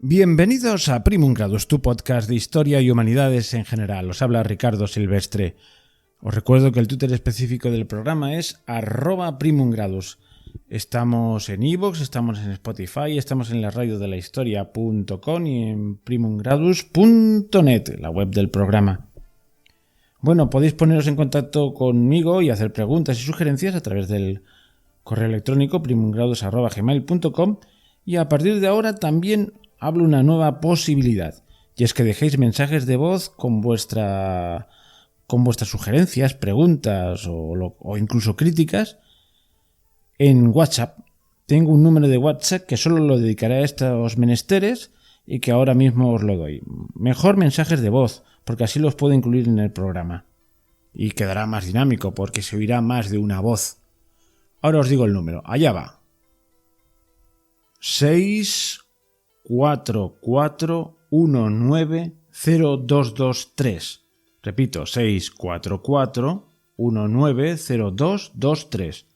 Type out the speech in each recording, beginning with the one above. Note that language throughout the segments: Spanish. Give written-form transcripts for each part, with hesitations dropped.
Bienvenidos a Primum Gradus, tu podcast de historia y humanidades en general. Os habla Ricardo Silvestre. Os recuerdo que el Twitter específico del programa es @primumgradus. Estamos en iVoox, estamos en Spotify, estamos en la radio de la historia.com y en primumgradus.net, la web del programa. Bueno, podéis poneros en contacto conmigo y hacer preguntas y sugerencias a través del correo electrónico primumgradus@gmail.com, y a partir de ahora también hablo una nueva posibilidad, y es que dejéis mensajes de voz con vuestras sugerencias, preguntas o incluso críticas en WhatsApp. Tengo un número de WhatsApp que solo lo dedicaré a estos menesteres y que ahora mismo os lo doy. Mejor mensajes de voz, porque así los puedo incluir en el programa. Y quedará más dinámico, porque se oirá más de una voz. Ahora os digo el número. Allá va. 644190223. Repito, 644190223.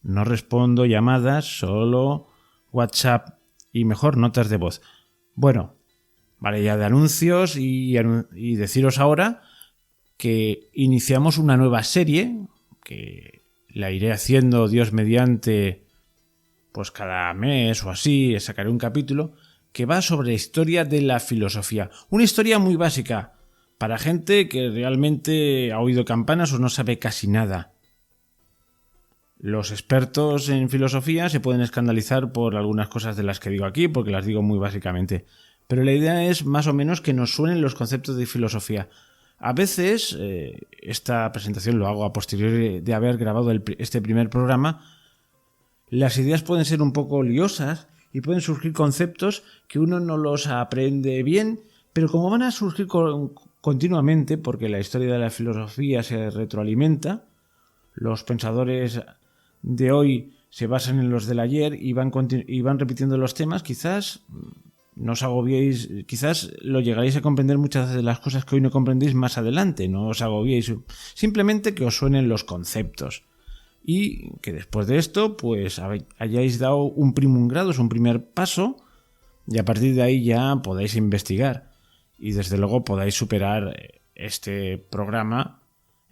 No respondo llamadas, solo WhatsApp y mejor notas de voz. Bueno, vale ya de anuncios y deciros ahora que iniciamos una nueva serie que la iré haciendo, Dios mediante, pues cada mes o así, sacaré un capítulo que va sobre historia de la filosofía. Una historia muy básica para gente que realmente ha oído campanas o no sabe casi nada. Los expertos en filosofía se pueden escandalizar por algunas cosas de las que digo aquí, porque las digo muy básicamente. Pero la idea es más o menos que nos suenen los conceptos de filosofía. A veces, esta presentación lo hago a posteriori de haber grabado este primer programa, las ideas pueden ser un poco liosas y pueden surgir conceptos que uno no los aprende bien, pero como van a surgir continuamente, porque la historia de la filosofía se retroalimenta, los pensadores de hoy se basan en los del ayer y van repitiendo los temas, quizás no os agobiéis, quizás lo llegaréis a comprender muchas de las cosas que hoy no comprendéis más adelante, no os agobiéis, simplemente que os suenen los conceptos. Y que después de esto, pues hayáis dado un primum gradus, un primer paso, y a partir de ahí ya podáis investigar. Y desde luego podáis superar este programa,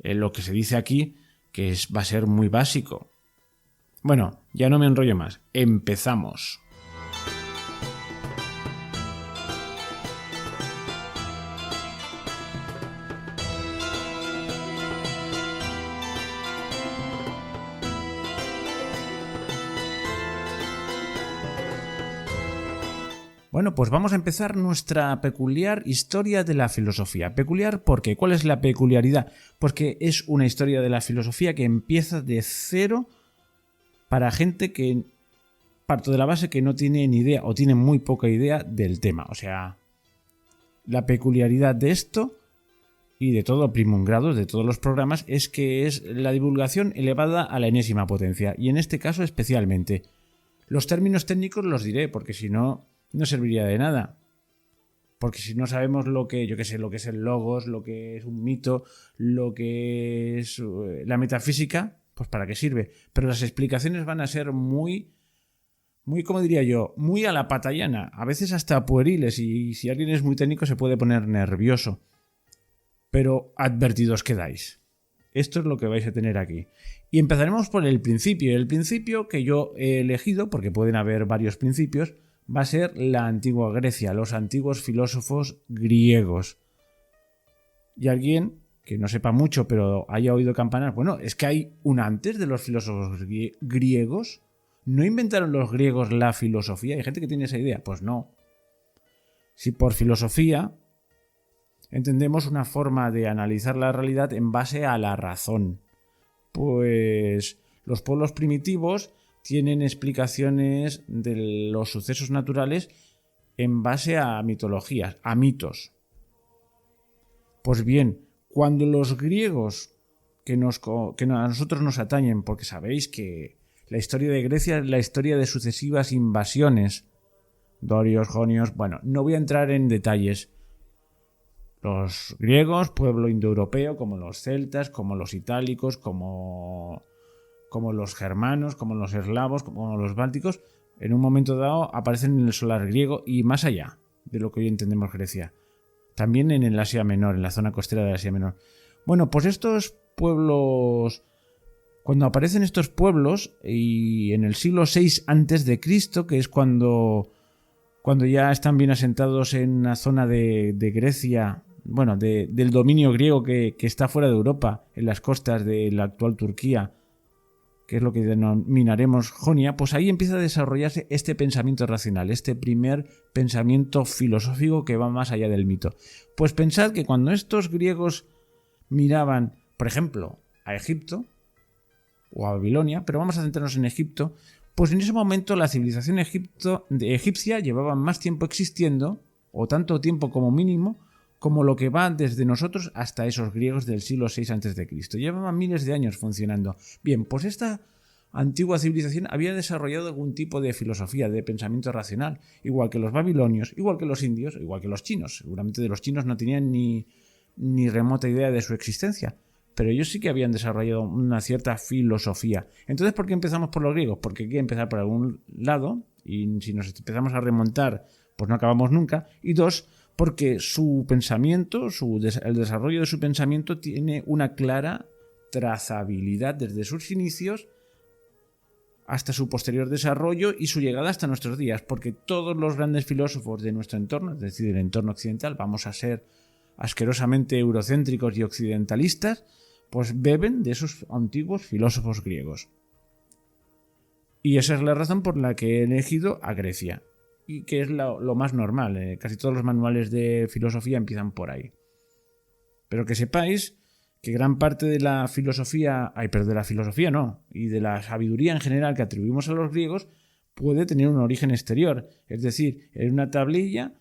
lo que se dice aquí, que va a ser muy básico. Bueno, ya no me enrollo más. Empezamos. Bueno, pues vamos a empezar nuestra peculiar historia de la filosofía. Peculiar porque, ¿cuál es la peculiaridad? Porque es una historia de la filosofía que empieza de cero para gente que parto de la base que no tiene ni idea o tiene muy poca idea del tema. O sea, la peculiaridad de esto y de todo Primum Gradus, de todos los programas, es que es la divulgación elevada a la enésima potencia. Y en este caso especialmente. Los términos técnicos los diré, porque si no serviría de nada. Porque si no sabemos lo que es el logos, lo que es un mito, lo que es la metafísica, pues ¿para qué sirve? Pero las explicaciones van a ser muy, como diría yo, muy a la patallana, a veces hasta pueriles, y si alguien es muy técnico se puede poner nervioso. Pero advertidos quedáis. Esto es lo que vais a tener aquí. Y empezaremos por el principio. El principio que yo he elegido, porque pueden haber varios principios, va a ser la antigua Grecia, los antiguos filósofos griegos. Y alguien que no sepa mucho pero haya oído campanas, bueno, es que hay un antes de los filósofos griegos. ¿No inventaron los griegos la filosofía? Hay gente que tiene esa idea. Pues no. Si por filosofía entendemos una forma de analizar la realidad en base a la razón, pues los pueblos primitivos tienen explicaciones de los sucesos naturales en base a mitologías, a mitos. Pues bien, cuando los griegos, que a nosotros nos atañen, porque sabéis que la historia de Grecia es la historia de sucesivas invasiones, dorios, jonios, bueno, no voy a entrar en detalles. Los griegos, pueblo indoeuropeo, como los celtas, como los itálicos, como los germanos, como los eslavos, como los bálticos, en un momento dado aparecen en el solar griego y más allá. de lo que hoy entendemos Grecia. También en el Asia Menor, en la zona costera del Asia Menor. Bueno, pues estos pueblos, cuando aparecen estos pueblos, y en el siglo VI a.C., que es cuando ya están bien asentados en una zona de Grecia, bueno, del dominio griego que está fuera de Europa, en las costas de la actual Turquía, que es lo que denominaremos Jonia, pues ahí empieza a desarrollarse este pensamiento racional, este primer pensamiento filosófico que va más allá del mito. Pues pensad que cuando estos griegos miraban, por ejemplo, a Egipto o a Babilonia, pero vamos a centrarnos en Egipto, pues en ese momento la civilización egipcia llevaba más tiempo existiendo, o tanto tiempo como mínimo, como lo que va desde nosotros hasta esos griegos del siglo VI a.C. Llevaban miles de años funcionando. Bien, pues esta antigua civilización había desarrollado algún tipo de filosofía, de pensamiento racional, igual que los babilonios, igual que los indios, igual que los chinos. Seguramente de los chinos no tenían ni remota idea de su existencia, pero ellos sí que habían desarrollado una cierta filosofía. Entonces, ¿por qué empezamos por los griegos? Porque hay que empezar por algún lado, y si nos empezamos a remontar, pues no acabamos nunca. Y dos, porque su pensamiento, el desarrollo de su pensamiento tiene una clara trazabilidad desde sus inicios hasta su posterior desarrollo y su llegada hasta nuestros días, porque todos los grandes filósofos de nuestro entorno, es decir, del entorno occidental, vamos a ser asquerosamente eurocéntricos y occidentalistas, pues beben de esos antiguos filósofos griegos. Y esa es la razón por la que he elegido a Grecia. Y que es lo más normal. Casi todos los manuales de filosofía empiezan por ahí. Pero que sepáis que gran parte de la filosofía, de la filosofía no, y de la sabiduría en general que atribuimos a los griegos, puede tener un origen exterior. Es decir, en una tablilla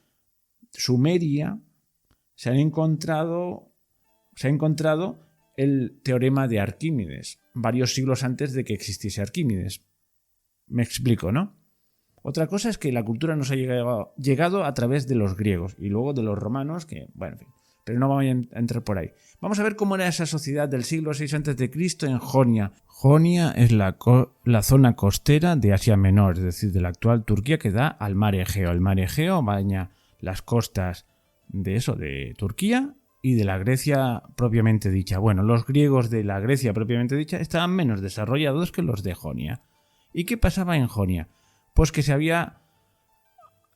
sumeria se ha encontrado el teorema de Arquímedes, varios siglos antes de que existiese Arquímedes. Me explico, ¿no? Otra cosa es que la cultura nos ha llegado a través de los griegos y luego de los romanos, que, bueno, en fin, pero no vamos a entrar por ahí. Vamos a ver cómo era esa sociedad del siglo VI a.C. en Jonia. Jonia es la zona costera de Asia Menor, es decir, de la actual Turquía, que da al mar Egeo. El mar Egeo baña las costas de Turquía y de la Grecia propiamente dicha. Bueno, los griegos de la Grecia propiamente dicha estaban menos desarrollados que los de Jonia. ¿Y qué pasaba en Jonia? Pues que se había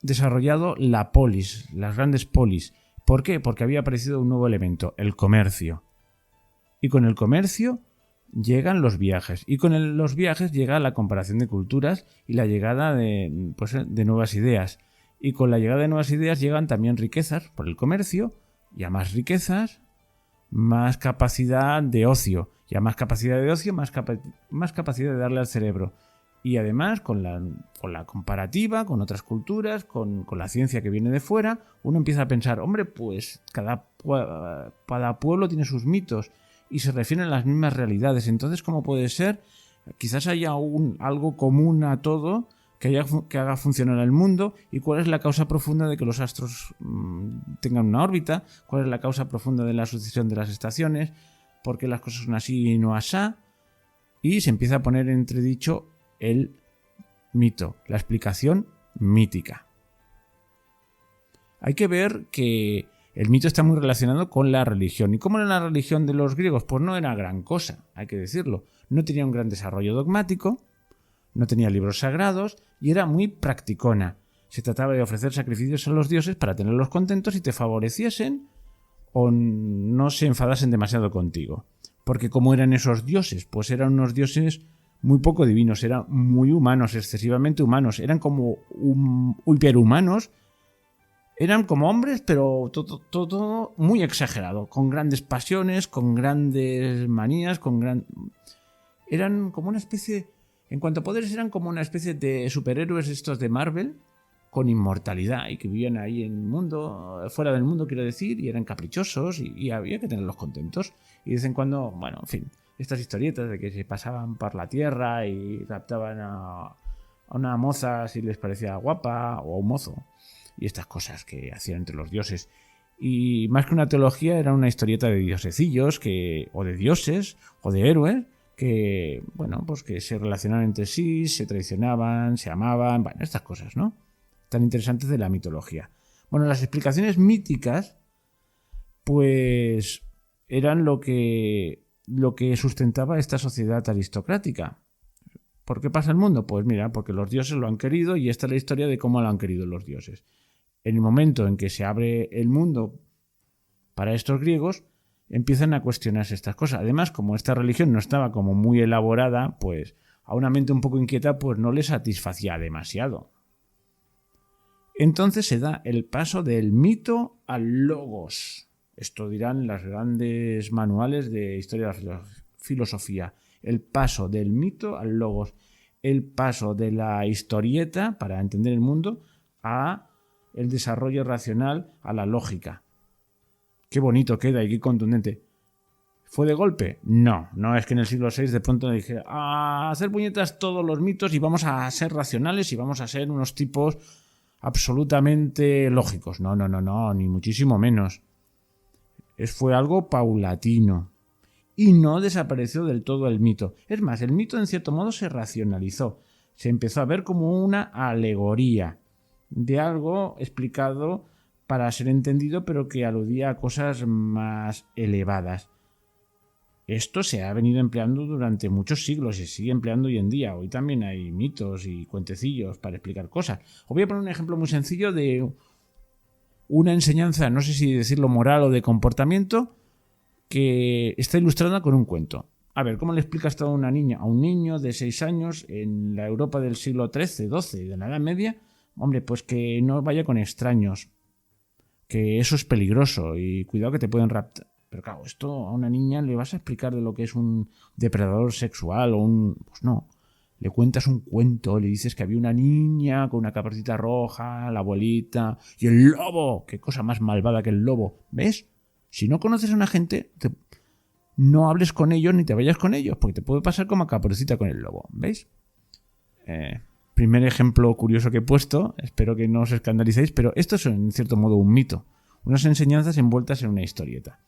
desarrollado la polis, las grandes polis. ¿Por qué? Porque había aparecido un nuevo elemento, el comercio. Y con el comercio llegan los viajes. Y con los viajes llega la comparación de culturas y la llegada de nuevas ideas. Y con la llegada de nuevas ideas llegan también riquezas por el comercio. Y a más riquezas, más capacidad de ocio. Y a más capacidad de ocio, más capacidad de darle al cerebro. Y además, con la comparativa, con otras culturas, con la ciencia que viene de fuera, uno empieza a pensar, hombre, pues cada pueblo tiene sus mitos y se refieren a las mismas realidades. Entonces, ¿cómo puede ser? Quizás haya algo común a todo que haga funcionar el mundo. ¿Y cuál es la causa profunda de que los astros tengan una órbita? ¿Cuál es la causa profunda de la sucesión de las estaciones? ¿Por qué las cosas son así y no asá? Y se empieza a poner en entredicho el mito, la explicación mítica. Hay que ver que el mito está muy relacionado con la religión. ¿Y cómo era la religión de los griegos? Pues no era gran cosa, hay que decirlo. No tenía un gran desarrollo dogmático, no tenía libros sagrados y era muy practicona. Se trataba de ofrecer sacrificios a los dioses para tenerlos contentos y te favoreciesen o no se enfadasen demasiado contigo. Porque ¿cómo eran esos dioses? Pues eran unos dioses muy poco divinos, eran muy humanos, excesivamente humanos, eran como hiperhumanos, eran como hombres, pero todo muy exagerado, con grandes pasiones, con grandes manías, eran como una especie, en cuanto a poderes, eran como una especie de superhéroes estos de Marvel, con inmortalidad y que vivían ahí en el mundo, fuera del mundo quiero decir, y eran caprichosos y había que tenerlos contentos. Y de vez en cuando, bueno, en fin, estas historietas de que se pasaban por la tierra y raptaban a una moza si les parecía guapa o a un mozo y estas cosas que hacían entre los dioses. Y más que una teología era una historieta de diosecillos o de dioses o de héroes que, bueno, pues que se relacionaban entre sí, se traicionaban, se amaban, bueno, estas cosas, ¿no? Tan interesantes de la mitología. Bueno, las explicaciones míticas, pues, eran lo que sustentaba esta sociedad aristocrática. ¿Por qué pasa el mundo? Pues mira, porque los dioses lo han querido y esta es la historia de cómo lo han querido los dioses. En el momento en que se abre el mundo para estos griegos, empiezan a cuestionarse estas cosas. Además, como esta religión no estaba como muy elaborada, pues a una mente un poco inquieta pues no le satisfacía demasiado. Entonces se da el paso del mito al logos. Esto dirán los grandes manuales de historia de la filosofía. El paso del mito al logos. El paso de la historieta, para entender el mundo, a el desarrollo racional, a la lógica. Qué bonito queda y qué contundente. ¿Fue de golpe? No, no es que en el siglo VI de pronto dije a hacer puñetas todos los mitos y vamos a ser racionales y vamos a ser unos tipos absolutamente lógicos. No, ni muchísimo menos. Fue algo paulatino. Y no desapareció del todo el mito. Es más, el mito en cierto modo se racionalizó. Se empezó a ver como una alegoría de algo explicado para ser entendido, pero que aludía a cosas más elevadas. Esto se ha venido empleando durante muchos siglos y se sigue empleando hoy en día. Hoy también hay mitos y cuentecillos para explicar cosas. Os voy a poner un ejemplo muy sencillo de una enseñanza, no sé si decirlo moral o de comportamiento, que está ilustrada con un cuento. A ver, ¿cómo le explicas esto a una niña? A un niño de 6 años en la Europa del siglo XIII, XII, de la Edad Media. Hombre, pues que no vaya con extraños, que eso es peligroso y cuidado que te pueden raptar. Pero claro, esto a una niña le vas a explicar de lo que es un depredador sexual o un... Pues no, le cuentas un cuento, le dices que había una niña con una caperucita roja, la abuelita y el lobo. Qué cosa más malvada que el lobo. ¿Ves? Si no conoces a una gente, no hables con ellos ni te vayas con ellos, porque te puede pasar como a Caperucita con el lobo. ¿Veis? Primer ejemplo curioso que he puesto, espero que no os escandalicéis, pero esto es en cierto modo un mito, unas enseñanzas envueltas en una historieta.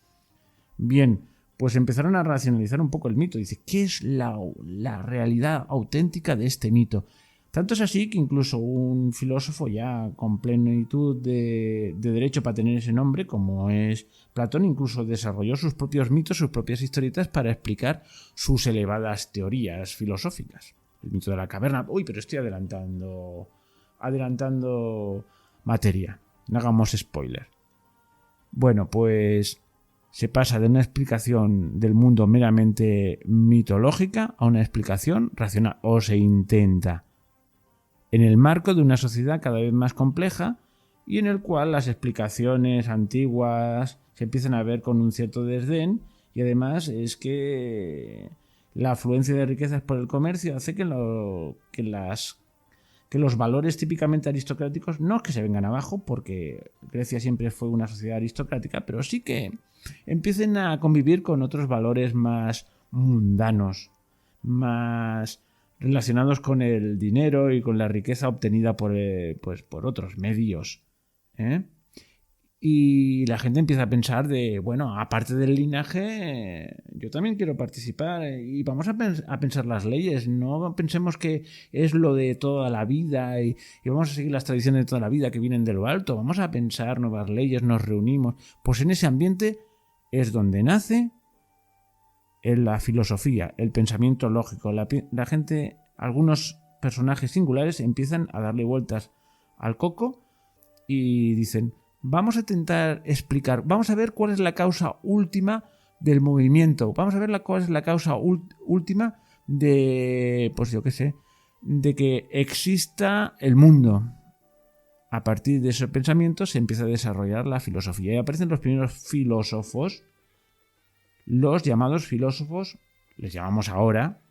Bien, pues empezaron a racionalizar un poco el mito. Dice, ¿qué es la realidad auténtica de este mito? Tanto es así que incluso un filósofo ya con plenitud de derecho para tener ese nombre, como es Platón, incluso desarrolló sus propios mitos, sus propias historietas para explicar sus elevadas teorías filosóficas. El mito de la caverna. Uy, pero estoy adelantando materia. No hagamos spoiler. Bueno, pues se pasa de una explicación del mundo meramente mitológica a una explicación racional, o se intenta, en el marco de una sociedad cada vez más compleja y en el cual las explicaciones antiguas se empiezan a ver con un cierto desdén, y además es que la afluencia de riquezas por el comercio hace que los valores típicamente aristocráticos no es que se vengan abajo, porque Grecia siempre fue una sociedad aristocrática, pero sí que empiecen a convivir con otros valores más mundanos, más relacionados con el dinero y con la riqueza obtenida por otros medios. Y la gente empieza a pensar de, bueno, aparte del linaje, yo también quiero participar y vamos a pensar las leyes. No pensemos que es lo de toda la vida y vamos a seguir las tradiciones de toda la vida que vienen de lo alto. Vamos a pensar nuevas leyes, nos reunimos. Pues en ese ambiente es donde nace la filosofía, el pensamiento lógico. La gente, algunos personajes singulares empiezan a darle vueltas al coco y dicen, vamos a intentar explicar, vamos a ver cuál es la causa última del movimiento, vamos a ver cuál es la causa última de, pues yo qué sé, de que exista el mundo. A partir de ese pensamiento se empieza a desarrollar la filosofía y aparecen los primeros filósofos, los llamados filósofos, les llamamos ahora.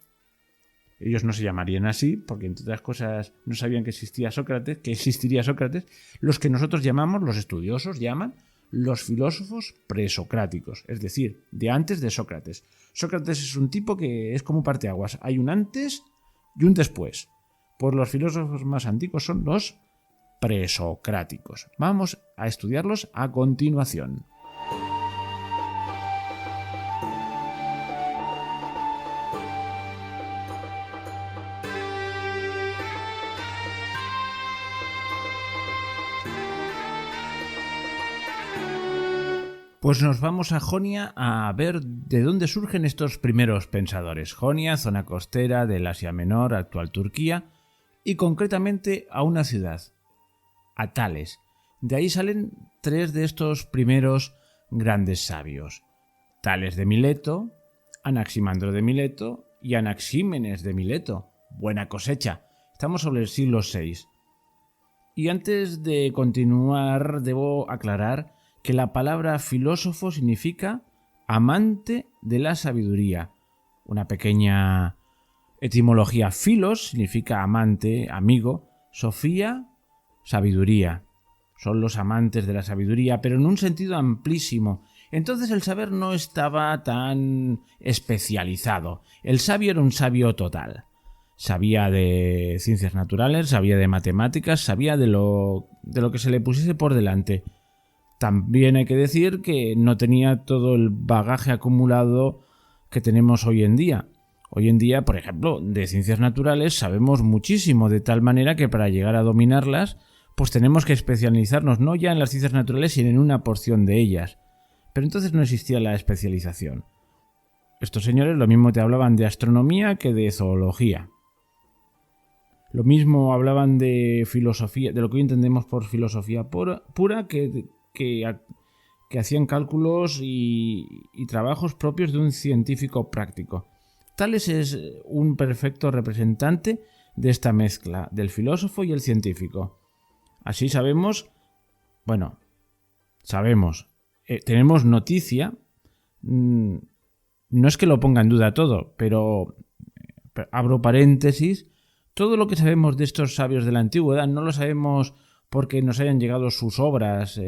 Ellos no se llamarían así, porque entre otras cosas no sabían que existiría Sócrates. Los que nosotros llamamos, los estudiosos llaman los filósofos presocráticos, es decir, de antes de Sócrates. Sócrates es un tipo que es como parteaguas, hay un antes y un después. Pues los filósofos más antiguos son los presocráticos. Vamos a estudiarlos a continuación. Pues nos vamos a Jonia a ver de dónde surgen estos primeros pensadores. Jonia, zona costera del Asia Menor, actual Turquía, y concretamente a una ciudad, a Tales. De ahí salen 3 de estos primeros grandes sabios: Tales de Mileto, Anaximandro de Mileto y Anaxímenes de Mileto. Buena cosecha. Estamos sobre el siglo VI. Y antes de continuar, debo aclarar que la palabra filósofo significa amante de la sabiduría. Una pequeña etimología: filos significa amante, amigo; sofía, sabiduría. Son los amantes de la sabiduría, pero en un sentido amplísimo. Entonces el saber no estaba tan especializado. El sabio era un sabio total. Sabía de ciencias naturales, sabía de matemáticas, sabía de lo que se le pusiese por delante. También hay que decir que no tenía todo el bagaje acumulado que tenemos hoy en día. Hoy en día, por ejemplo, de ciencias naturales sabemos muchísimo, de tal manera que para llegar a dominarlas, pues tenemos que especializarnos no ya en las ciencias naturales, sino en una porción de ellas. Pero entonces no existía la especialización. Estos señores lo mismo te hablaban de astronomía que de zoología. Lo mismo hablaban de filosofía, de lo que hoy entendemos por filosofía pura, que hacían cálculos y trabajos propios de un científico práctico. Tales es un perfecto representante de esta mezcla del filósofo y el científico. Así tenemos noticia, no es que lo ponga en duda todo, pero abro paréntesis: todo lo que sabemos de estos sabios de la antigüedad no lo sabemos porque nos hayan llegado sus obras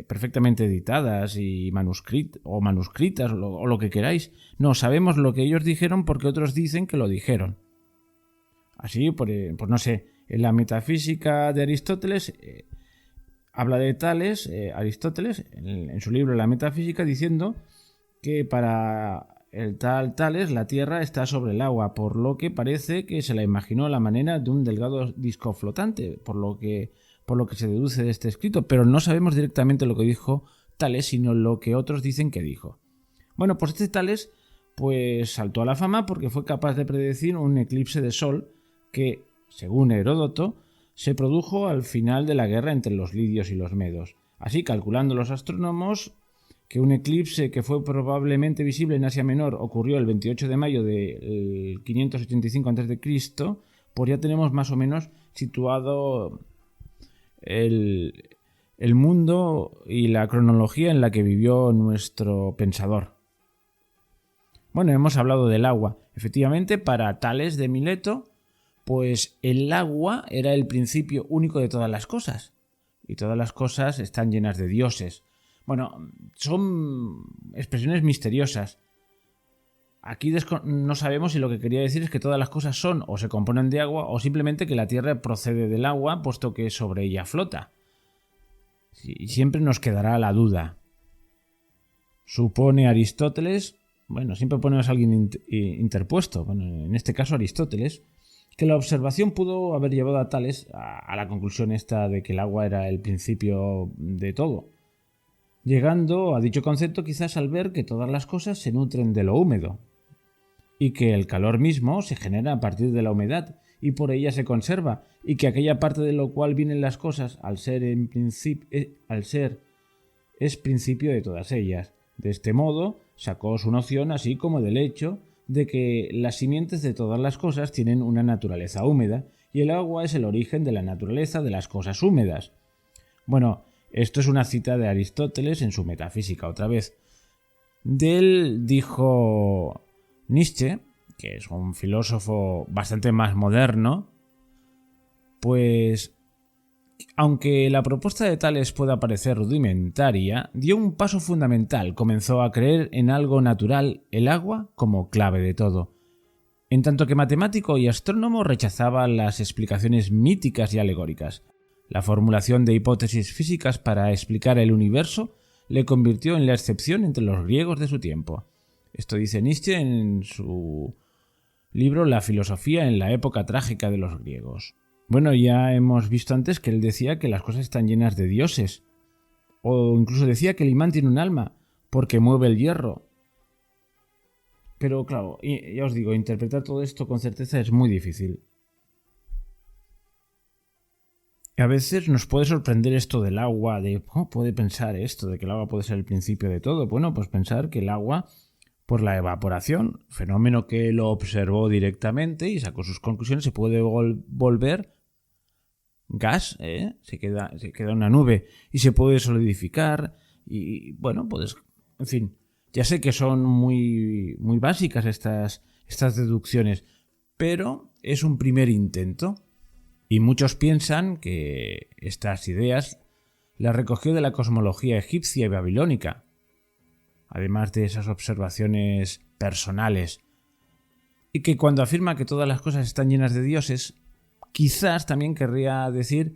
perfectamente editadas y manuscritas o lo que queráis. No, sabemos lo que ellos dijeron porque otros dicen que lo dijeron. Así, pues no sé, en la metafísica de Aristóteles habla de Tales, Aristóteles, en su libro La Metafísica, diciendo que para el tal Tales la Tierra está sobre el agua, por lo que parece que se la imaginó a la manera de un delgado disco flotante, por lo que se deduce de este escrito, pero no sabemos directamente lo que dijo Tales, sino lo que otros dicen que dijo. Bueno, pues este Tales pues saltó a la fama porque fue capaz de predecir un eclipse de sol que, según Heródoto, se produjo al final de la guerra entre los lidios y los medos. Así, calculando los astrónomos que un eclipse que fue probablemente visible en Asia Menor ocurrió el 28 de mayo del 585 a.C., pues ya tenemos más o menos situado el mundo y la cronología en la que vivió nuestro pensador. Bueno, hemos hablado del agua. Efectivamente, para Tales de Mileto, pues el agua era el principio único de todas las cosas. Y todas las cosas están llenas de dioses. Bueno, son expresiones misteriosas. Aquí no sabemos si lo que quería decir es que todas las cosas son o se componen de agua o simplemente que la Tierra procede del agua, puesto que sobre ella flota. Y siempre nos quedará la duda. Supone Aristóteles, bueno, siempre ponemos a alguien interpuesto, bueno, en este caso Aristóteles, que la observación pudo haber llevado a Tales a la conclusión esta de que el agua era el principio de todo, llegando a dicho concepto quizás al ver que todas las cosas se nutren de lo húmedo y que el calor mismo se genera a partir de la humedad y por ella se conserva, y que aquella parte de lo cual vienen las cosas es principio de todas ellas. De este modo sacó su noción así como del hecho de que las simientes de todas las cosas tienen una naturaleza húmeda y el agua es el origen de la naturaleza de las cosas húmedas. Bueno, esto es una cita de Aristóteles en su Metafísica otra vez. De él dijo Nietzsche, que es un filósofo bastante más moderno, pues aunque la propuesta de Tales pueda parecer rudimentaria, dio un paso fundamental: comenzó a creer en algo natural, el agua, como clave de todo. En tanto que matemático y astrónomo rechazaba las explicaciones míticas y alegóricas. La formulación de hipótesis físicas para explicar el universo le convirtió en la excepción entre los griegos de su tiempo. Esto dice Nietzsche en su libro La filosofía en la época trágica de los griegos. Bueno, ya hemos visto antes que él decía que las cosas están llenas de dioses, o incluso decía que el imán tiene un alma, porque mueve el hierro. Pero claro, ya os digo, interpretar todo esto con certeza es muy difícil. Y a veces nos puede sorprender esto del agua, de ¿cómo puede pensar esto, de que el agua puede ser el principio de todo? Bueno, pues pensar que el agua, por la evaporación, fenómeno que él observó directamente y sacó sus conclusiones, se puede volver gas, se queda una nube y se puede solidificar y bueno, pues en fin, ya sé que son muy, muy básicas estas deducciones, pero es un primer intento y muchos piensan que estas ideas las recogió de la cosmología egipcia y babilónica, además de esas observaciones personales, y que cuando afirma que todas las cosas están llenas de dioses, quizás también querría decir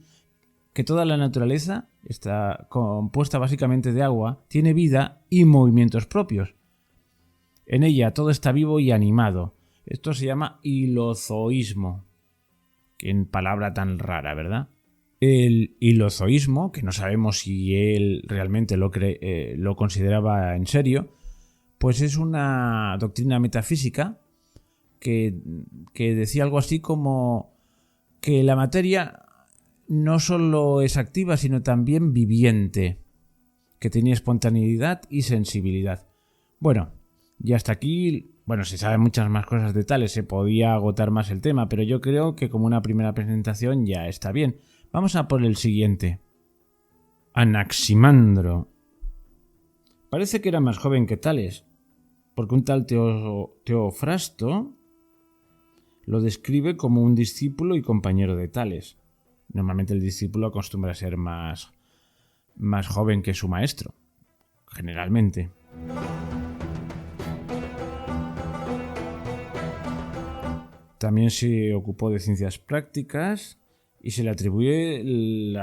que toda la naturaleza está compuesta básicamente de agua, tiene vida y movimientos propios. En ella todo está vivo y animado. Esto se llama hilozoísmo. Qué palabra tan rara, ¿verdad? El hilozoísmo, que no sabemos si él realmente lo consideraba en serio, pues es una doctrina metafísica que decía algo así como que la materia no solo es activa, sino también viviente, que tenía espontaneidad y sensibilidad. Bueno, y hasta aquí, bueno, se saben muchas más cosas de tales, se podía agotar más el tema, pero yo creo que como una primera presentación ya está bien. Vamos a por el siguiente. Anaximandro. Parece que era más joven que Tales, porque un tal Teofrasto lo describe como un discípulo y compañero de Tales. Normalmente el discípulo acostumbra a ser más joven que su maestro, generalmente. También se ocupó de ciencias prácticas y se le atribuye el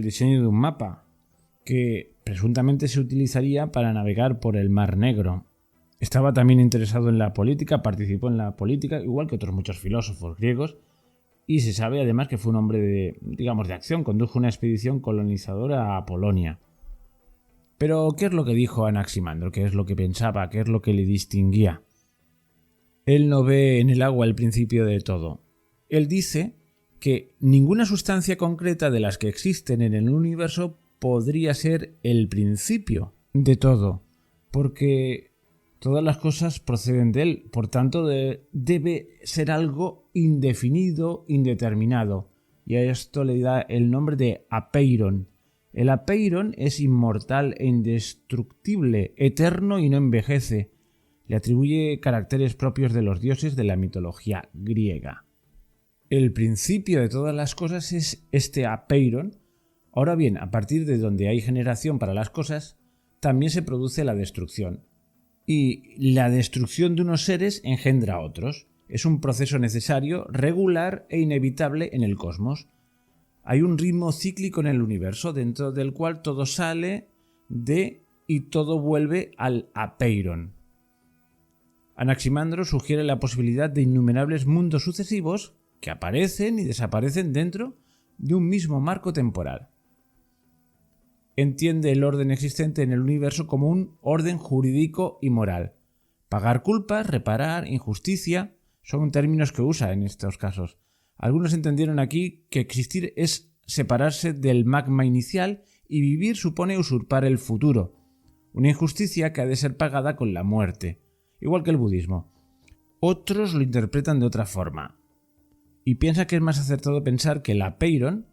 diseño de un mapa que presuntamente se utilizaría para navegar por el Mar Negro. Estaba también interesado en la política, participó en la política, igual que otros muchos filósofos griegos, y se sabe además que fue un hombre de acción, condujo una expedición colonizadora a Polonia. Pero, ¿qué es lo que dijo Anaximandro? ¿Qué es lo que pensaba? ¿Qué es lo que le distinguía? Él no ve en el agua el principio de todo. Él dice que ninguna sustancia concreta de las que existen en el universo podría ser el principio de todo, porque todas las cosas proceden de él, por tanto debe ser algo indefinido, indeterminado, y a esto le da el nombre de apeiron. El apeiron es inmortal e indestructible, eterno y no envejece. Le atribuye caracteres propios de los dioses de la mitología griega. El principio de todas las cosas es este apeiron. Ahora bien, a partir de donde hay generación para las cosas, también se produce la destrucción. Y la destrucción de unos seres engendra a otros. Es un proceso necesario, regular e inevitable en el cosmos. Hay un ritmo cíclico en el universo, dentro del cual todo sale de y todo vuelve al apeiron. Anaximandro sugiere la posibilidad de innumerables mundos sucesivos que aparecen y desaparecen dentro de un mismo marco temporal. Entiende el orden existente en el universo como un orden jurídico y moral. Pagar culpas, reparar, injusticia, son términos que usa en estos casos. Algunos entendieron aquí que existir es separarse del magma inicial y vivir supone usurpar el futuro, una injusticia que ha de ser pagada con la muerte, igual que el budismo. Otros lo interpretan de otra forma y piensa que es más acertado pensar que el apeiron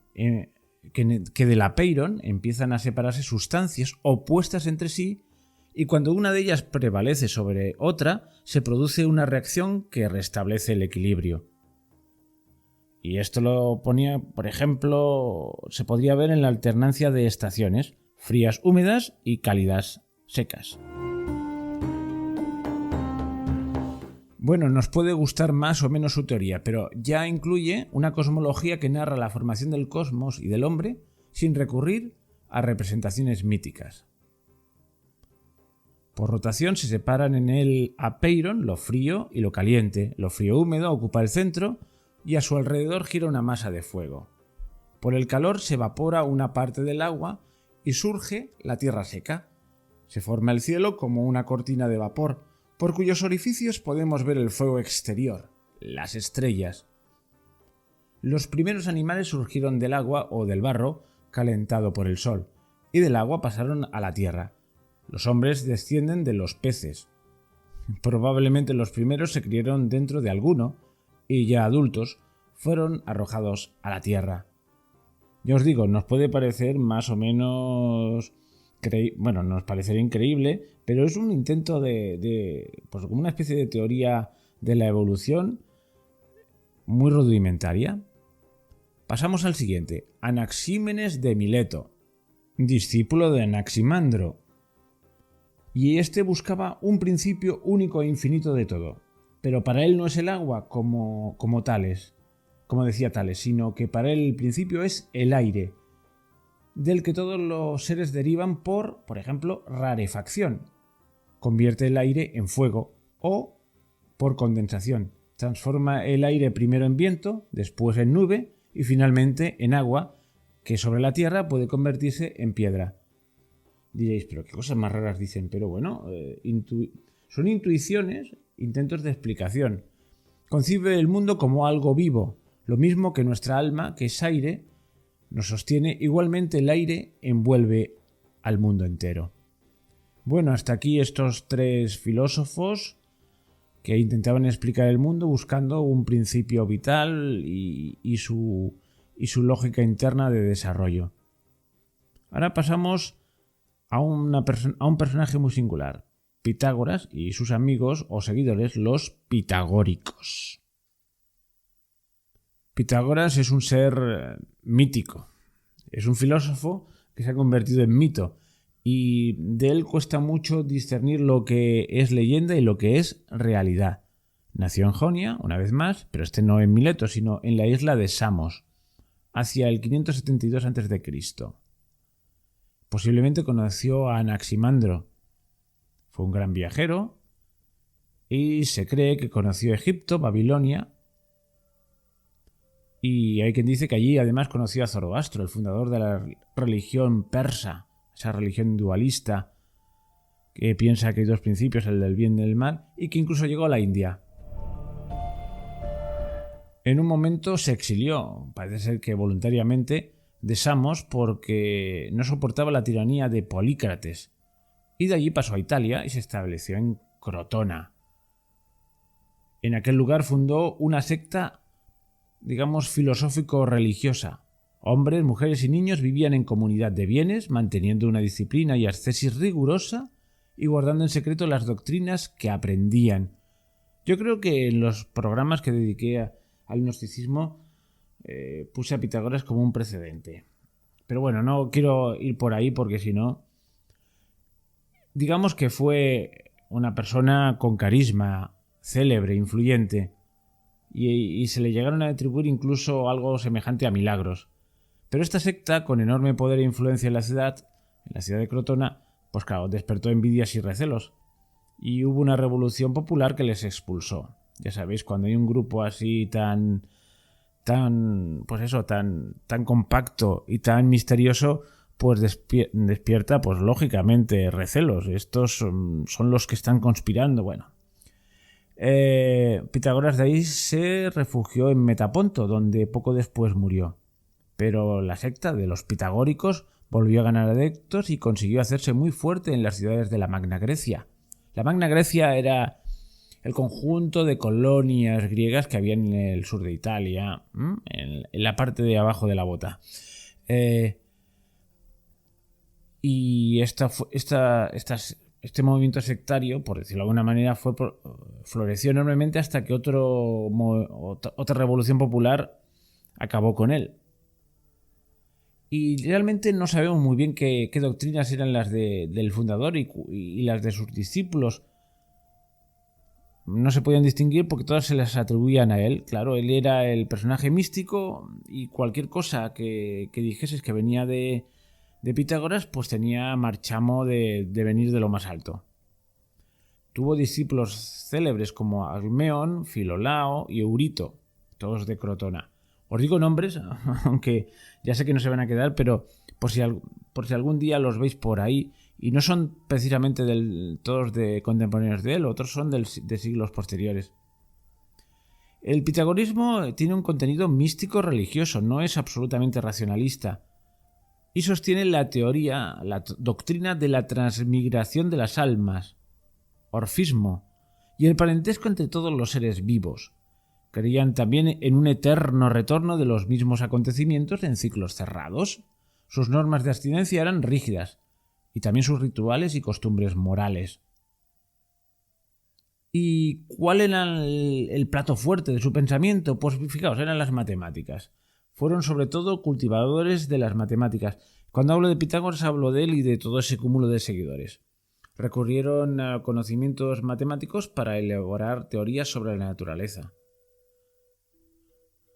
que del apeiron empiezan a separarse sustancias opuestas entre sí y cuando una de ellas prevalece sobre otra se produce una reacción que restablece el equilibrio. Y esto lo ponía, por ejemplo, se podría ver en la alternancia de estaciones, frías húmedas y cálidas secas. Bueno, nos puede gustar más o menos su teoría, pero ya incluye una cosmología que narra la formación del cosmos y del hombre sin recurrir a representaciones míticas. Por rotación se separan en el apeiron lo frío y lo caliente. Lo frío húmedo ocupa el centro y a su alrededor gira una masa de fuego. Por el calor se evapora una parte del agua y surge la tierra seca. Se forma el cielo como una cortina de vapor, por cuyos orificios podemos ver el fuego exterior, las estrellas. Los primeros animales surgieron del agua o del barro calentado por el sol, y del agua pasaron a la tierra. Los hombres descienden de los peces. Probablemente los primeros se criaron dentro de alguno, y ya adultos fueron arrojados a la tierra. Ya os digo, nos puede parecer más o menos... nos parecería increíble, pero es un intento pues como una especie de teoría de la evolución muy rudimentaria. Pasamos al siguiente, Anaxímenes de Mileto, discípulo de Anaximandro. Y este buscaba un principio único e infinito de todo. Pero para él no es el agua como decía Tales, sino que para él el principio es el aire, del que todos los seres derivan por ejemplo, rarefacción. Convierte el aire en fuego o por condensación. Transforma el aire primero en viento, después en nube y finalmente en agua, que sobre la tierra puede convertirse en piedra. Diréis, pero qué cosas más raras dicen, pero bueno, son intuiciones, intentos de explicación. Concibe el mundo como algo vivo, lo mismo que nuestra alma, que es aire, nos sostiene, igualmente el aire envuelve al mundo entero. Bueno, hasta aquí estos tres filósofos que intentaban explicar el mundo buscando un principio vital y su lógica interna de desarrollo. Ahora pasamos a un personaje muy singular, Pitágoras y sus amigos o seguidores, los pitagóricos. Pitágoras es un ser mítico, es un filósofo que se ha convertido en mito y de él cuesta mucho discernir lo que es leyenda y lo que es realidad. Nació en Jonia, una vez más, pero no en Mileto, sino en la isla de Samos, hacia el 572 a.C. Posiblemente conoció a Anaximandro. Fue un gran viajero y se cree que conoció Egipto, Babilonia, y hay quien dice que allí además conoció a Zoroastro, el fundador de la religión persa, esa religión dualista que piensa que hay dos principios, el del bien y el mal, y que incluso llegó a la India. En un momento se exilió, parece ser que voluntariamente, de Samos porque no soportaba la tiranía de Polícrates, y de allí pasó a Italia y se estableció en Crotona. En aquel lugar fundó una secta, digamos, filosófico-religiosa. Hombres, mujeres y niños vivían en comunidad de bienes, manteniendo una disciplina y ascesis rigurosa y guardando en secreto las doctrinas que aprendían. Yo creo que en los programas que dediqué al gnosticismo puse a Pitágoras como un precedente. Pero bueno, no quiero ir por ahí porque si no... Digamos que fue una persona con carisma, célebre, influyente, y se le llegaron a atribuir incluso algo semejante a milagros. Pero esta secta, con enorme poder e influencia en la ciudad de Crotona, pues claro, despertó envidias y recelos. Y hubo una revolución popular que les expulsó. Ya sabéis, cuando hay un grupo así tan compacto y tan misterioso, pues despierta, pues lógicamente, recelos. Estos son los que están conspirando. Bueno, Pitágoras de ahí se refugió en Metaponto, donde poco después murió. Pero la secta de los pitagóricos volvió a ganar adeptos y consiguió hacerse muy fuerte en las ciudades de la Magna Grecia. La Magna Grecia era el conjunto de colonias griegas que había en el sur de Italia, en la parte de abajo de la bota. Y este movimiento sectario, por decirlo de alguna manera, floreció enormemente hasta que otra revolución popular acabó con él. Y realmente no sabemos muy bien qué doctrinas eran las del fundador y las de sus discípulos. No se podían distinguir porque todas se las atribuían a él. Claro, él era el personaje místico y cualquier cosa que dijeses que venía de Pitágoras, pues tenía marchamo de venir de lo más alto. Tuvo discípulos célebres como Alcmeón, Filolao y Eurito, todos de Crotona. Os digo nombres, aunque ya sé que no se van a quedar, pero por si algún día los veis por ahí y no son precisamente todos de contemporáneos de él, otros son de siglos posteriores. El pitagorismo tiene un contenido místico religioso, no es absolutamente racionalista, y sostiene la doctrina de la transmigración de las almas, orfismo, y el parentesco entre todos los seres vivos. Creían también en un eterno retorno de los mismos acontecimientos en ciclos cerrados. Sus normas de abstinencia eran rígidas, y también sus rituales y costumbres morales. ¿Y cuál era el plato fuerte de su pensamiento? Pues fijaos, eran las matemáticas. Fueron sobre todo cultivadores de las matemáticas. Cuando hablo de Pitágoras hablo de él y de todo ese cúmulo de seguidores. Recurrieron a conocimientos matemáticos para elaborar teorías sobre la naturaleza.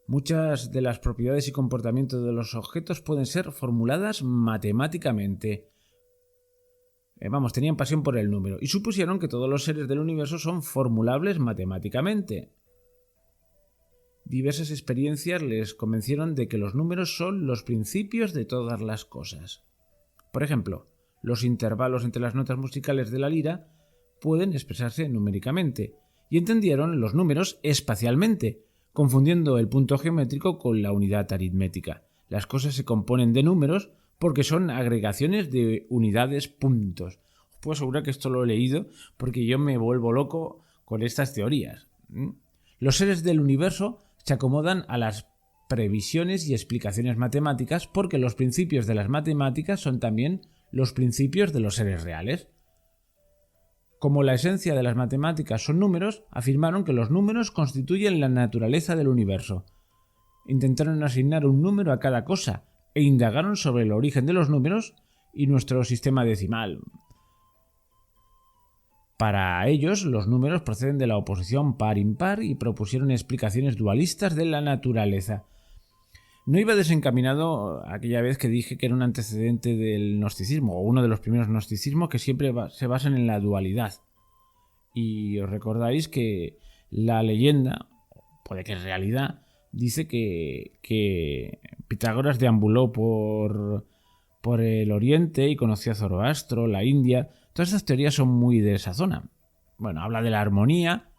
Muchas de las propiedades y comportamientos de los objetos pueden ser formuladas matemáticamente. Tenían pasión por el número y supusieron que todos los seres del universo son formulables matemáticamente. Diversas experiencias les convencieron de que los números son los principios de todas las cosas. Por ejemplo, los intervalos entre las notas musicales de la lira pueden expresarse numéricamente, y entendieron los números espacialmente, confundiendo el punto geométrico con la unidad aritmética. Las cosas se componen de números porque son agregaciones de unidades puntos. Os puedo asegurar que esto lo he leído porque yo me vuelvo loco con estas teorías. Los seres del universo se acomodan a las previsiones y explicaciones matemáticas porque los principios de las matemáticas son también los principios de los seres reales. Como la esencia de las matemáticas son números, afirmaron que los números constituyen la naturaleza del universo. Intentaron asignar un número a cada cosa e indagaron sobre el origen de los números y nuestro sistema decimal. Para ellos, los números proceden de la oposición par-impar y propusieron explicaciones dualistas de la naturaleza. No iba desencaminado aquella vez que dije que era un antecedente del gnosticismo, o uno de los primeros gnosticismos que siempre se basan en la dualidad. Y os recordáis que la leyenda, puede que es realidad, dice que Pitágoras deambuló por el Oriente y conoció a Zoroastro, la India. Todas estas teorías son muy de esa zona. Habla de la armonía,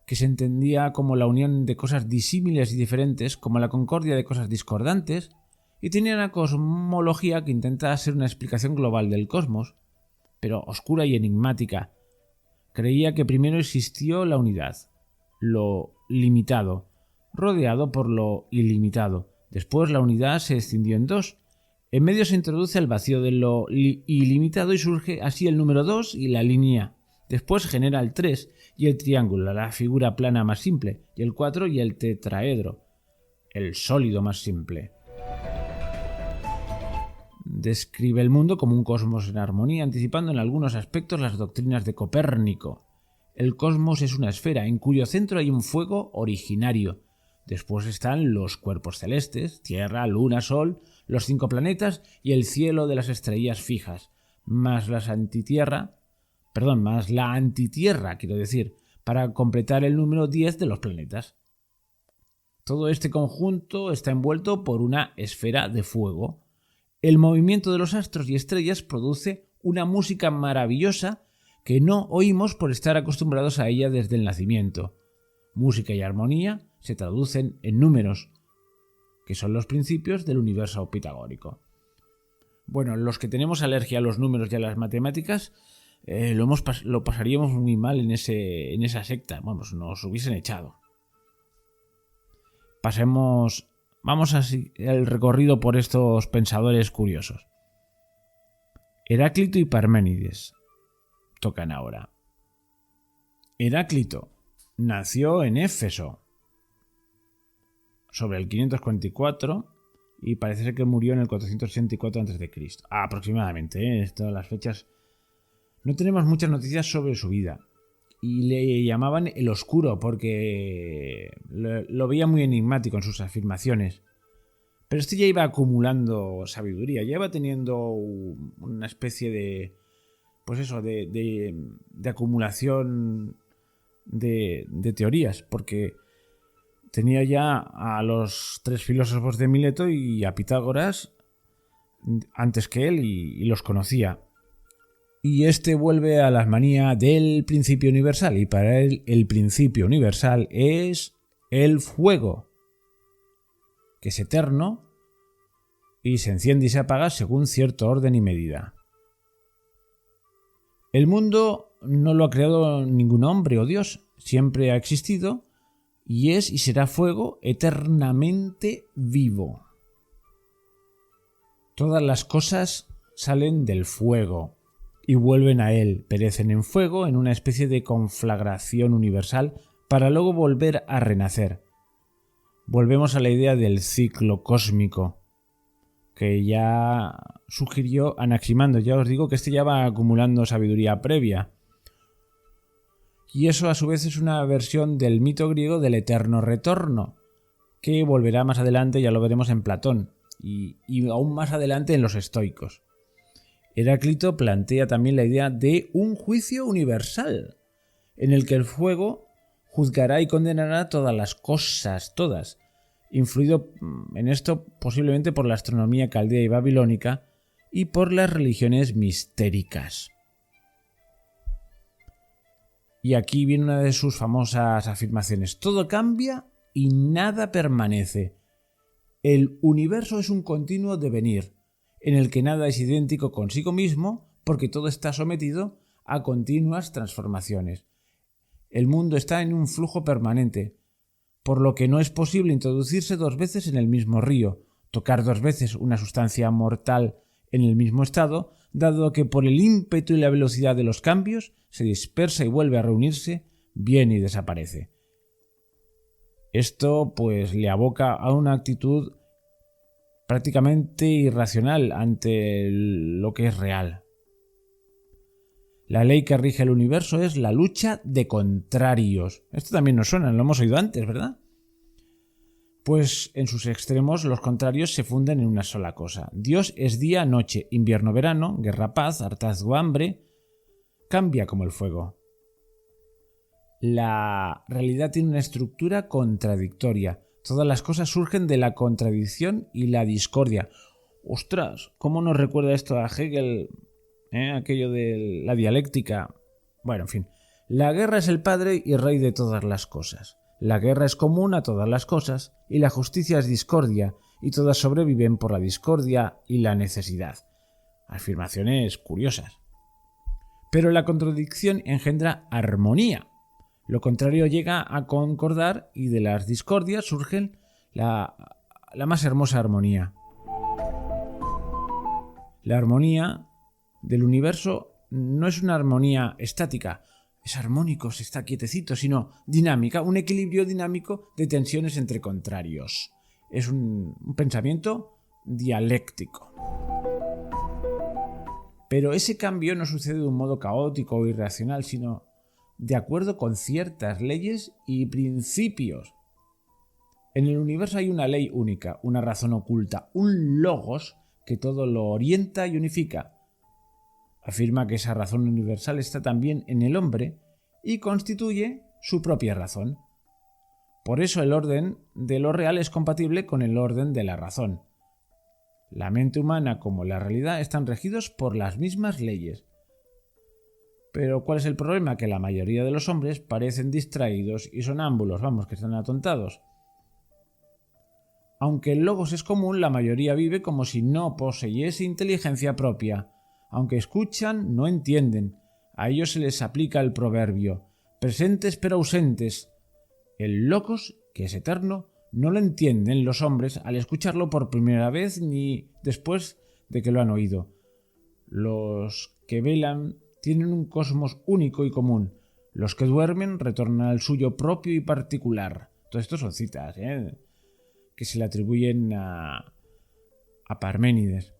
que se entendía como la unión de cosas disímiles y diferentes, como la concordia de cosas discordantes, y tenía una cosmología que intenta ser una explicación global del cosmos, pero oscura y enigmática. Creía que primero existió la unidad, lo limitado, rodeado por lo ilimitado. Después la unidad se escindió en dos. En medio se introduce el vacío de lo ilimitado y surge así el número 2 y la línea. Después genera el 3 y el triángulo, la figura plana más simple, y el 4 y el tetraedro, el sólido más simple. Describe el mundo como un cosmos en armonía, anticipando en algunos aspectos las doctrinas de Copérnico. El cosmos es una esfera en cuyo centro hay un fuego originario. Después están los cuerpos celestes, Tierra, Luna, Sol, los 5 planetas y el cielo de las estrellas fijas, más la antitierra, para completar el número 10 de los planetas. Todo este conjunto está envuelto por una esfera de fuego. El movimiento de los astros y estrellas produce una música maravillosa que no oímos por estar acostumbrados a ella desde el nacimiento. Música y armonía se traducen en números, que son los principios del universo pitagórico. Los que tenemos alergia a los números y a las matemáticas, lo pasaríamos muy mal en esa secta. Nos hubiesen echado. Vamos al recorrido por estos pensadores curiosos. Heráclito y Parménides tocan ahora. Heráclito nació en Éfeso sobre el 544 y parece ser que murió en el 484 a.C. Aproximadamente, todas las fechas. No tenemos muchas noticias sobre su vida y le llamaban el Oscuro porque lo veía muy enigmático en sus afirmaciones. Pero este ya iba acumulando sabiduría, ya iba teniendo una especie de acumulación de teorías, porque tenía ya a los 3 filósofos de Mileto y a Pitágoras antes que él y los conocía. Y este vuelve a la manía del principio universal, y para él el principio universal es el fuego, que es eterno y se enciende y se apaga según cierto orden y medida. El mundo no lo ha creado ningún hombre o Dios, siempre ha existido y es y será fuego eternamente vivo. Todas las cosas salen del fuego y vuelven a él, perecen en fuego en una especie de conflagración universal para luego volver a renacer. Volvemos a la idea del ciclo cósmico que ya sugirió Anaximander. Ya os digo que este ya va acumulando sabiduría previa. Y eso a su vez es una versión del mito griego del eterno retorno, que volverá más adelante, ya lo veremos en Platón, y aún más adelante en los estoicos. Heráclito plantea también la idea de un juicio universal, en el que el fuego juzgará y condenará todas las cosas, todas, influido en esto posiblemente por la astronomía caldea y babilónica y por las religiones mistéricas. Y aquí viene una de sus famosas afirmaciones: todo cambia y nada permanece. El universo es un continuo devenir, en el que nada es idéntico consigo mismo porque todo está sometido a continuas transformaciones. El mundo está en un flujo permanente, por lo que no es posible introducirse dos veces en el mismo río, tocar dos veces una sustancia mortal en el mismo estado, dado que por el ímpetu y la velocidad de los cambios se dispersa y vuelve a reunirse, viene y desaparece. Esto pues le aboca a una actitud prácticamente irracional ante lo que es real. La ley que rige el universo es la lucha de contrarios. Esto también nos suena, lo hemos oído antes, ¿verdad? Pues en sus extremos los contrarios se funden en una sola cosa. Dios es día, noche, invierno, verano, guerra, paz, hartazgo, hambre. Cambia como el fuego. La realidad tiene una estructura contradictoria. Todas las cosas surgen de la contradicción y la discordia. ¡Ostras! ¿Cómo nos recuerda esto a Hegel? Aquello de la dialéctica. Bueno, en fin. La guerra es el padre y rey de todas las cosas. La guerra es común a todas las cosas y la justicia es discordia y todas sobreviven por la discordia y la necesidad. Afirmaciones curiosas. Pero la contradicción engendra armonía. Lo contrario llega a concordar y de las discordias surge la más hermosa armonía. La armonía del universo no es una armonía estática, es armónico, se está quietecito, sino dinámica, un equilibrio dinámico de tensiones entre contrarios. Es un pensamiento dialéctico. Pero ese cambio no sucede de un modo caótico o irracional, sino de acuerdo con ciertas leyes y principios. En el universo hay una ley única, una razón oculta, un logos que todo lo orienta y unifica. Afirma que esa razón universal está también en el hombre y constituye su propia razón. Por eso el orden de lo real es compatible con el orden de la razón. La mente humana como la realidad están regidos por las mismas leyes. Pero ¿cuál es el problema? Que la mayoría de los hombres parecen distraídos y sonámbulos, que están atontados. Aunque el logos es común, la mayoría vive como si no poseyese inteligencia propia. Aunque escuchan, no entienden. A ellos se les aplica el proverbio: presentes pero ausentes. El logos, que es eterno, no lo entienden los hombres al escucharlo por primera vez ni después de que lo han oído. Los que velan tienen un cosmos único y común. Los que duermen retornan al suyo propio y particular. Todo esto son citas, que se le atribuyen a Parménides.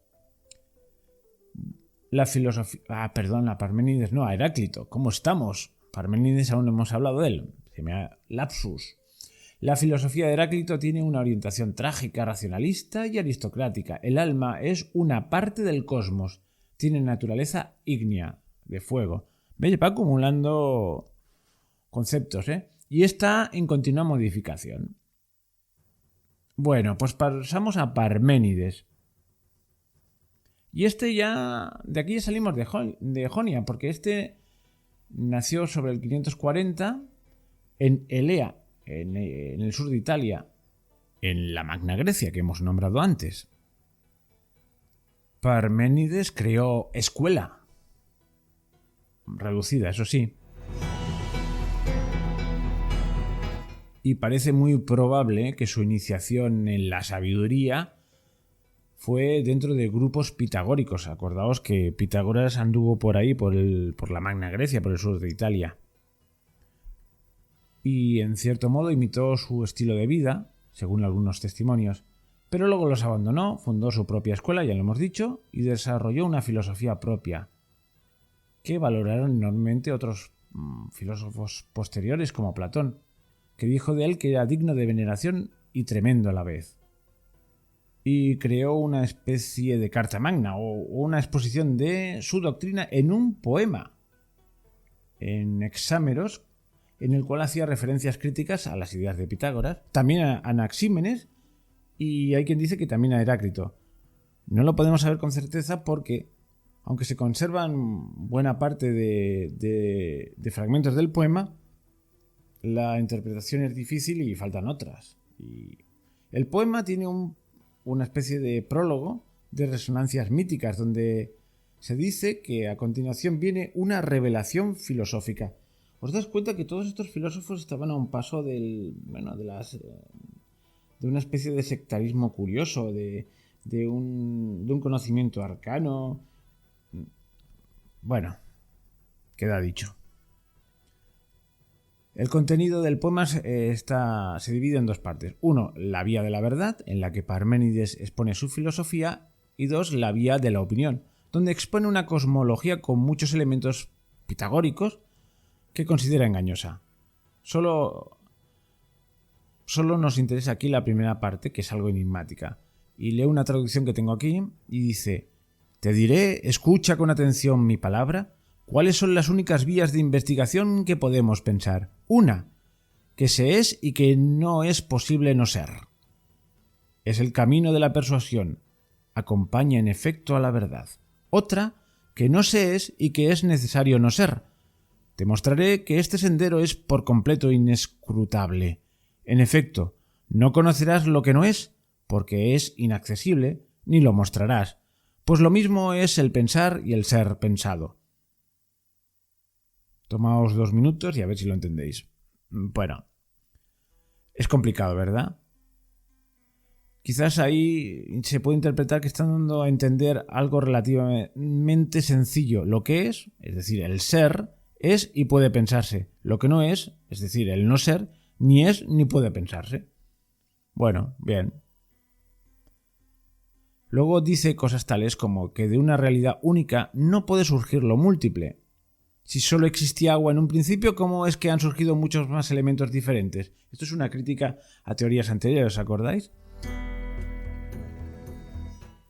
La filosofía... a Parménides no, a Heráclito. ¿Cómo estamos? Parménides aún no hemos hablado de él. Se me ha lapsus. La filosofía de Heráclito tiene una orientación trágica, racionalista y aristocrática. El alma es una parte del cosmos. Tiene naturaleza ígnea, de fuego. ¿Veis? Va acumulando conceptos, y está en continua modificación. Bueno, pues pasamos a Parménides. Y de aquí ya salimos de Jonia, porque nació sobre el 540 en Elea, en el sur de Italia, en la Magna Grecia que hemos nombrado antes. Parménides creó escuela, reducida, eso sí. Y parece muy probable que su iniciación en la sabiduría fue dentro de grupos pitagóricos. Acordaos que Pitágoras anduvo por ahí, por la Magna Grecia, por el sur de Italia. Y en cierto modo imitó su estilo de vida, según algunos testimonios. Pero luego los abandonó, fundó su propia escuela, ya lo hemos dicho, y desarrolló una filosofía propia, que valoraron enormemente otros filósofos posteriores como Platón, que dijo de él que era digno de veneración y tremendo a la vez. Y creó una especie de carta magna o una exposición de su doctrina en un poema, en Hexámeros, en el cual hacía referencias críticas a las ideas de Pitágoras, también a Anaxímenes y hay quien dice que también a Heráclito. No lo podemos saber con certeza porque, aunque se conservan buena parte de fragmentos del poema, la interpretación es difícil y faltan otras. Y el poema tiene una especie de prólogo de resonancias míticas donde se dice que a continuación viene una revelación filosófica. ¿Os das cuenta que todos estos filósofos estaban a un paso de una especie de sectarismo curioso, de un conocimiento arcano? Bueno, queda dicho. El contenido del poema se divide en dos partes. Uno, la vía de la verdad, en la que Parménides expone su filosofía, y dos, la vía de la opinión, donde expone una cosmología con muchos elementos pitagóricos que considera engañosa. Solo nos interesa aquí la primera parte, que es algo enigmática. Y leo una traducción que tengo aquí y dice: «Te diré, escucha con atención mi palabra, cuáles son las únicas vías de investigación que podemos pensar. Una, que se es y que no es posible no ser. Es el camino de la persuasión. Acompaña en efecto a la verdad. Otra, que no se es y que es necesario no ser. Te mostraré que este sendero es por completo inescrutable. En efecto, no conocerás lo que no es, porque es inaccesible, ni lo mostrarás, pues lo mismo es el pensar y el ser pensado». Tomaos 2 minutos y a ver si lo entendéis. Bueno, es complicado, ¿verdad? Quizás ahí se puede interpretar que están dando a entender algo relativamente sencillo. Lo que es decir, el ser, es y puede pensarse. Lo que no es decir, el no ser, ni es ni puede pensarse. Bueno, bien. Luego dice cosas tales como que de una realidad única no puede surgir lo múltiple. Si solo existía agua en un principio, ¿cómo es que han surgido muchos más elementos diferentes? Esto es una crítica a teorías anteriores, ¿os acordáis?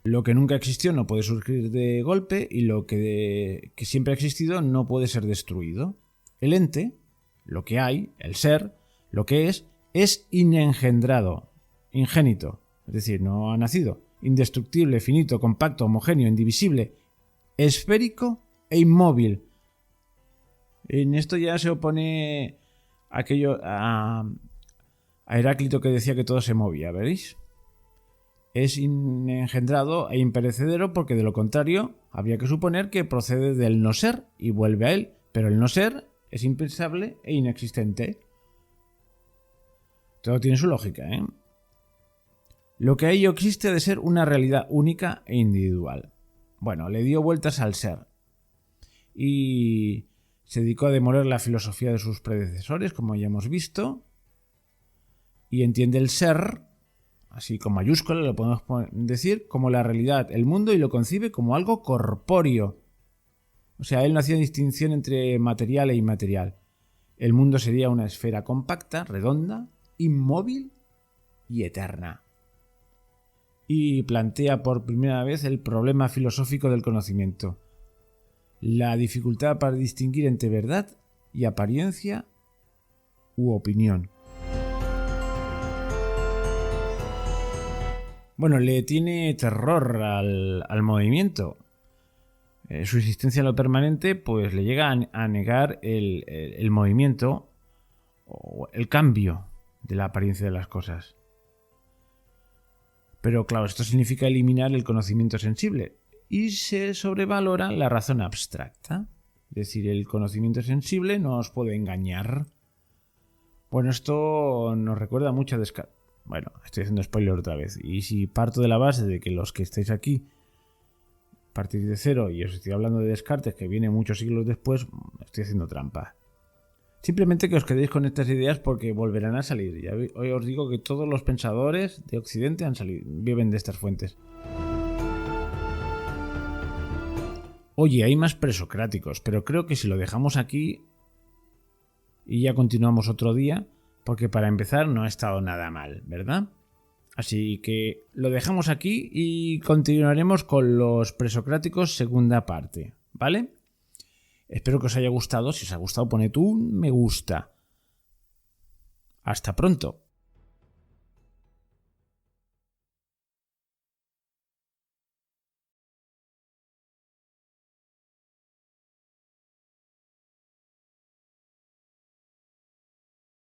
Lo que nunca existió no puede surgir de golpe y lo que siempre ha existido no puede ser destruido. El ente, lo que hay, el ser, lo que es inengendrado, ingénito, es decir, no ha nacido, indestructible, finito, compacto, homogéneo, indivisible, esférico e inmóvil. En esto ya se opone a Heráclito, que decía que todo se movía, ¿veréis? Es inengendrado e imperecedero porque de lo contrario habría que suponer que procede del no ser y vuelve a él, pero el no ser es impensable e inexistente. Todo tiene su lógica, ¿eh? Lo que a ello existe ha de ser una realidad única e individual. Bueno, le dio vueltas al ser y se dedicó a demoler la filosofía de sus predecesores, como ya hemos visto, y entiende el ser, así con mayúscula lo podemos decir, como la realidad, el mundo, y lo concibe como algo corpóreo. O sea, él no hacía distinción entre material e inmaterial. El mundo sería una esfera compacta, redonda, inmóvil y eterna. Y plantea por primera vez el problema filosófico del conocimiento. La dificultad para distinguir entre verdad y apariencia u opinión. Bueno, le tiene terror al movimiento. Su existencia en lo permanente pues le llega a negar el movimiento o el cambio de la apariencia de las cosas. Pero claro, esto significa eliminar el conocimiento sensible y se sobrevalora la razón abstracta. Es decir, el conocimiento sensible nos puede engañar. Bueno, esto nos recuerda mucho a Descartes. Bueno, estoy haciendo spoiler otra vez. Y si parto de la base de que los que estáis aquí partís de cero y os estoy hablando de Descartes, que viene muchos siglos después, estoy haciendo trampa. Simplemente que os quedéis con estas ideas porque volverán a salir. Ya hoy os digo que todos los pensadores de Occidente viven de estas fuentes. Oye, hay más presocráticos, pero creo que si lo dejamos aquí y ya continuamos otro día, porque para empezar no ha estado nada mal, ¿verdad? Así que lo dejamos aquí y continuaremos con los presocráticos segunda parte, ¿vale? Espero que os haya gustado. Si os ha gustado, poned un me gusta. Hasta pronto.